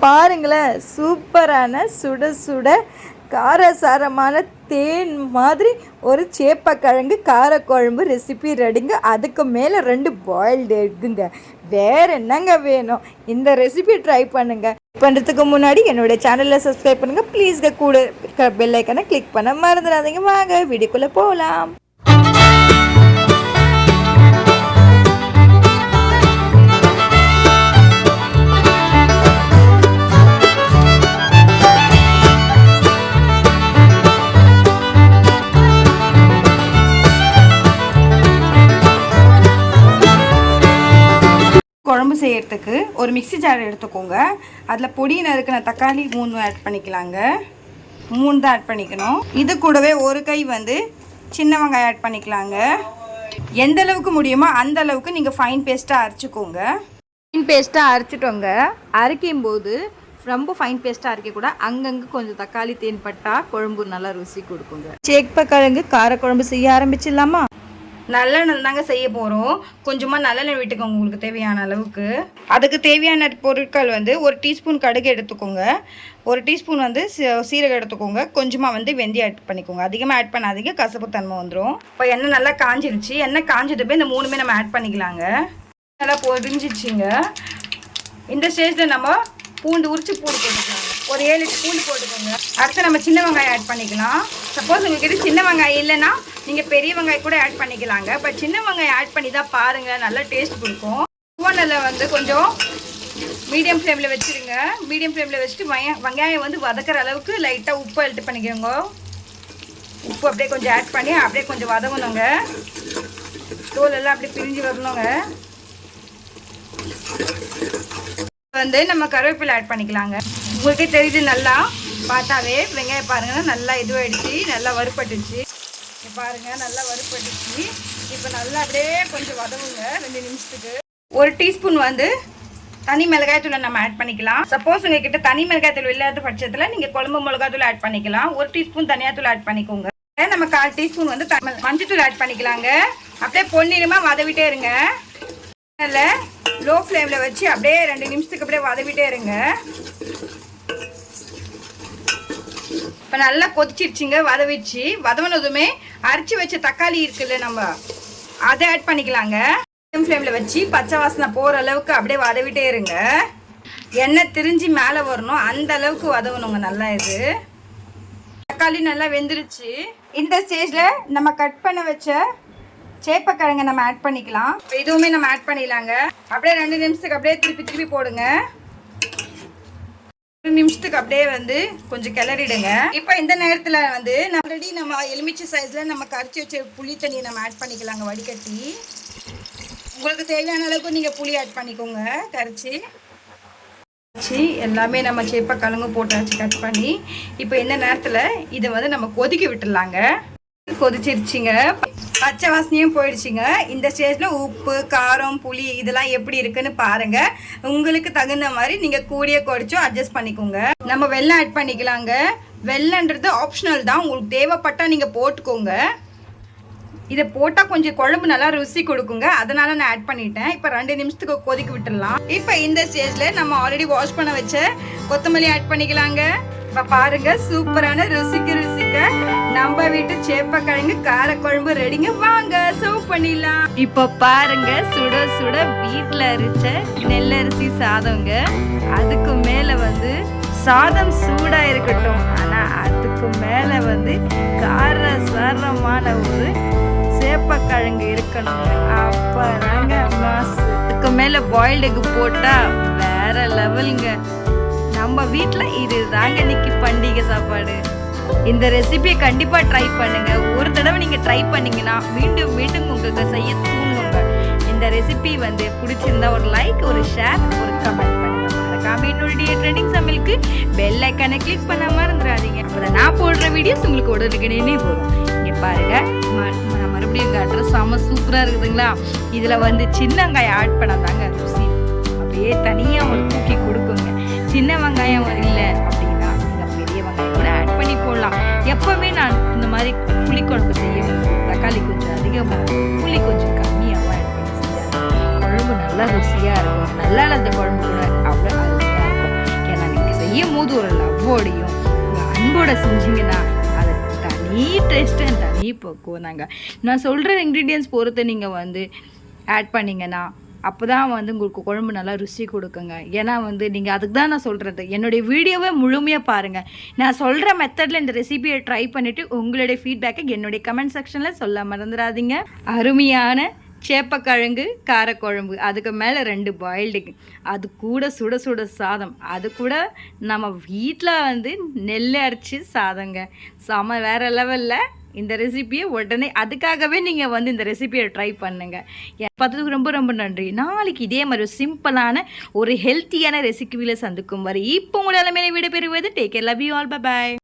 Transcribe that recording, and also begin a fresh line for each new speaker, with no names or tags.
பாருங்களேன், சூப்பரான சுட சுட காரசாரமான தேன் மாதிரி ஒரு சேப்பக்கிழங்கு காரக்குழம்பு ரெசிபி ரெடிங்க. அதுக்கு மேலே 2 பாயில்டு எக்குங்க. வேறு என்னங்க வேணும்? இந்த ரெசிபி ட்ரை பண்ணுங்கள். பண்ணுறதுக்கு முன்னாடி என்னோடய சேனலில் சப்ஸ்கிரைப் பண்ணுங்கள் ப்ளீஸ்ங்க. கூட இருக்க பெல் ஐக்கனை கிளிக் பண்ண மறந்துடாதீங்க. வாங்க வீடியோக்குள்ளே போகலாம். குழம்பு செய்கிறதுக்கு ஒரு மிக்ஸி ஜார் எடுத்துக்கோங்க. அதில் பொடி நறுக்கின தக்காளி 3 ஆட் பண்ணிக்கலாங்க. 3 தான் ஆட் பண்ணிக்கணும். இது கூடவே ஒரு கை சின்ன வெங்காயம் ஆட் பண்ணிக்கலாங்க. எந்த அளவுக்கு முடியுமோ அந்த அளவுக்கு நீங்கள் ஃபைன் பேஸ்ட்டாக அரைச்சிக்கோங்க. ஃபைன் பேஸ்ட்டாக அரைச்சிட்டோங்க. அரைக்கும் போது ரொம்ப ஃபைன் பேஸ்ட்டாக அரைக்கக்கூட அங்கங்கே கொஞ்சம் தக்காளி தேன் பட்டால் குழம்பு நல்லா ருசி கொடுக்குங்க. சேப்பக்கிழங்கு காரக்குழம்பு செய்ய ஆரம்பிச்சிடலாமா? நல்லெண்ணெய் தாங்க செய்ய போகிறோம். கொஞ்சமாக நல்லெண்ணெய் விட்டுக்கோங்க உங்களுக்கு தேவையான அளவுக்கு. அதுக்கு தேவையான பொருட்கள் ஒரு டீஸ்பூன் கடுகு எடுத்துக்கோங்க. ஒரு டீஸ்பூன் சீரகம் எடுத்துக்கோங்க. கொஞ்சமாக வெந்தயம் ஆட் பண்ணிக்கோங்க. அதிகமாக ஆட் பண்ணாதீங்க, கசப்பு தன்மை வந்துடும். இப்போ எண்ணெய் நல்லா காஞ்சிருச்சு. எண்ணெய் காஞ்சதுப்போ இந்த 3மே நம்ம ஆட் பண்ணிக்கலாங்க. நல்லா பொரிஞ்சிச்சிங்க. இந்த ஸ்டேஜில் நம்ம பூண்டு பூண்டு போட்டுக்கோங்க. ஒரு 7 பூண்டு போட்டுக்கோங்க. அடுத்து நம்ம சின்ன வெங்காயம் ஆட் பண்ணிக்கலாம். சப்போஸ் உங்கள்கிட்ட சின்ன வெங்காயம் இல்லைன்னா நீங்கள் பெரிய வெங்காயம் கூட ஆட் பண்ணிக்கலாங்க. பட் சின்ன வெங்காயம் ஆட் பண்ணி தான் பாருங்கள், நல்லா டேஸ்ட் கொடுக்கும். ஓவனில் கொஞ்சம் மீடியம் ஃப்ளேமில் வச்சுருங்க. மீடியம் ஃப்ளேமில் வச்சுட்டு வெங்காயம் வதக்கிற அளவுக்கு லைட்டாக உப்பு ஆட் பண்ணிக்கோங்க. உப்பு அப்படியே கொஞ்சம் ஆட் பண்ணி அப்படியே கொஞ்சம் வதங்கணுங்க. தோலெல்லாம் அப்படியே பிரிஞ்சு வரணுங்க. நம்ம கருவேப்பிலை ஆட் பண்ணிக்கலாங்க. உங்களுக்கே தெரியுது, நல்லா பார்த்தாவே வெங்காயம் பாருங்கள் நல்லா இதுவாகிடுச்சு, நல்லா வறுப்பட்டுச்சு. பாருங்கள் நல்லா வறுப்பட்டுச்சு. இப்போ நல்லா அப்படியே கொஞ்சம் வதவுங்க 2 நிமிஷத்துக்கு. ஒரு டீஸ்பூன் தனி மிளகாய்த்தூளை நம்ம ஆட் பண்ணிக்கலாம். சப்போஸ் உங்ககிட்ட தனி மிளகாய்த்தூள் இல்லாத பட்சத்தில் நீங்கள் குழம்பு மிளகாய்த்தூள் ஆட் பண்ணிக்கலாம். ஒரு டீஸ்பூன் தனியாத்தூள் ஆட் பண்ணிக்கோங்க. நம்ம 1/4 டீஸ்பூன் மஞ்சத்தூள் ஆட் பண்ணிக்கலாங்க. அப்படியே பொன்னிறமாக வதவிட்டே இருங்க. லோ ஃப்ளேமில் வச்சு அப்படியே 2 நிமிஷத்துக்கு அப்படியே வதவிட்டே இருங்க. இப்போ நல்லா கொதிச்சிருச்சுங்க. வதவிச்சு வதவினதுமே அரைச்சி வச்ச தக்காளி இருக்குல்ல, நம்ம அதை ஆட் பண்ணிக்கலாங்க. மீடியம் ஃப்ளேமில் வச்சு பச்சை வாசனை போகிற அளவுக்கு அப்படியே வதவிட்டே இருங்க. எண்ணெய் திரிஞ்சு மேலே வரணும், அந்த அளவுக்கு வதவணுங்க. நல்லா இது தக்காளி நல்லா வெந்துருச்சு. இந்த ஸ்டேஜில் நம்ம கட் பண்ண வச்ச சேப்பக்கிழங்கை நம்ம ஆட் பண்ணிக்கலாம். இதுவுமே நம்ம ஆட் பண்ணிடலாங்க. அப்படியே 2 நிமிஷத்துக்கு அப்படியே திருப்பி போடுங்க. 2 நிமிஷத்துக்கு அப்படியே கொஞ்சம் கிளறிடுங்க. இப்போ இந்த நேரத்தில் நம்ம எலுமிச்சை சைஸில் நம்ம கரைச்சி வச்ச புளி தண்ணியை நம்ம ஆட் பண்ணிக்கலாங்க. வடிகட்டி உங்களுக்கு தேவையான அளவுக்கு நீங்கள் புளி ஆட் பண்ணிக்கோங்க. கரைச்சி எல்லாமே நம்ம சேப்பக்கிழங்கு போட்டாச்சு கட் பண்ணி. இப்போ இந்த நேரத்தில் இதை நம்ம கொதிக்க விட்டுடலாங்க. கொதிச்சிருச்சுங்க, பச்சை வாசனையும் போயிடுச்சுங்க. இந்த ஸ்டேஜில் உப்பு காரம் புளி இதெல்லாம் எப்படி இருக்குன்னு பாருங்கள். உங்களுக்கு தகுந்த மாதிரி நீங்கள் கூடிய குறைச்சோ அட்ஜஸ்ட் பண்ணிக்கோங்க. நம்ம வெல்லம் ஆட் பண்ணிக்கலாங்க. வெல்லன்றது ஆப்ஷனல் தான், உங்களுக்கு தேவைப்பட்டால் நீங்கள் போட்டுக்கோங்க. இதை போட்டால் கொஞ்சம் குழம்பு நல்லா ருசி கொடுக்குங்க, அதனால நான் ஆட் பண்ணிட்டேன். இப்போ 2 நிமிஷத்துக்கு கொதிக்க விட்டுடலாம். இப்போ இந்த ஸ்டேஜில் நம்ம ஆல்ரெடி வாஷ் பண்ண வச்ச கொத்தமல்லி ஆட் பண்ணிக்கலாங்க. இப்போ பாருங்க, சூப்பரான ருசிக்க நம்ம வீட்டு சேப்பக்கிழங்கு காரக்குழம்பு ரெடிங்க. வாங்க சர்வ் பண்ணிடலாம். இப்போ பாருங்க, சுட சுட வீட்டில் அரைச்ச நெல்லரிசி சாதங்க. அதுக்கு மேலே சாதம் சூடாக இருக்கட்டும், ஆனால் அதுக்கு மேலே காரசாரமான ஒரு சேப்பக்கிழங்கு இருக்கணும். அப்பதாங்க மாஸ். இதுக்கு மேலே பாயில்டு எக் போட்டால் வேற லெவலுங்க. நம்ம வீட்டில் இது தாங்க இன்னைக்கு பண்டிகை சாப்பாடு. இந்த ரெசிபியை கண்டிப்பாக ட்ரை பண்ணுங்கள். ஒரு தடவை நீங்கள் ட்ரை பண்ணிங்கன்னா மீண்டும் மீண்டும் உங்களுக்கு செய்ய தூங்குங்க. இந்த ரெசிபி பிடிச்சிருந்தா ஒரு லைக், ஒரு ஷேர், ஒரு கமெண்ட் பண்ணுங்கள். மறக்காம என்னுடைய ட்ரெண்டிங் சமையலுக்கு பெல் ஐக்கானை கிளிக் பண்ண மறந்துடாதீங்க. அப்போ நான் போடுற வீடியோஸ் உங்களுக்கு உடனுக்குனே போகும். இங்கே பாருங்கள், நான் மறுபடியும் காட்டுறேன். செம சூப்பராக இருக்குதுங்களா? இதில் சின்ன வெங்காயம் ஆட் பண்ணாதாங்க ருசி அப்படியே தனியாக ஒரு தூக்கி கொடுக்குங்க. சின்ன வெங்காயம் இல்லை அப்படின்னா நீங்கள் பெரிய வெங்காயம் கூட ஆட் பண்ணி போடலாம். எப்போவுமே நான் இந்த மாதிரி புளிக்குழம்பு செய்யும் தக்காளி கொஞ்சம் அதிகமாக புளி கொஞ்சம் கம்மியாக ஆட் பண்ணி செஞ்சாங்க குழம்பு நல்லா ருசியாக இருக்கும். நல்லா இல்லாத குழம்பு கூட அவ்வளோ அருமையாக இருக்கும். ஏன்னா போது ஒரு லவ்வோடையும் உங்கள் அன்போட செஞ்சீங்கன்னா அது தனி டேஸ்ட்டு தனி பக்குவம் தாங்க. நான் சொல்கிற இன்க்ரீடியன்ஸ் பொறுத்து நீங்கள் வந்து ஆட் பண்ணிங்கன்னா அப்போ தான் வந்து உங்களுக்கு குழம்பு நல்லா ருசி கொடுக்குங்க. ஏன்னா வந்து நீங்கள் அதுக்கு தான் நான் சொல்கிறது. என்னுடைய வீடியோவை முழுமையாக பாருங்கள். நான் சொல்கிற மெத்தடில் இந்த ரெசிபியை ட்ரை பண்ணிவிட்டு உங்களுடைய ஃபீட்பேக்கை என்னுடைய கமெண்ட் செக்ஷனில் சொல்ல மறந்துடாதீங்க. அருமையான சேப்பக்கிழங்கு காரக்குழம்பு, அதுக்கு மேலே 2 பாயில்டு, அது கூட சுட சுட சாதம், அது கூட நம்ம வீட்டில் வந்து நெல் அரைச்சி சாதங்க, செம வேறு லெவலில். இந்த ரெசிபியை உடனே அதுக்காகவே நீங்கள் வந்து இந்த ரெசிபியை ட்ரை பண்ணுங்கள். பார்த்ததுக்கு ரொம்ப ரொம்ப நன்றி. நாளைக்கு இதே மாதிரி சிம்பிளான ஒரு ஹெல்த்தியான ரெசிபியில் சந்திக்கும் வரை இப்போ உங்களால் மேலே விடைபெறுவது take care, love you all, bye bye.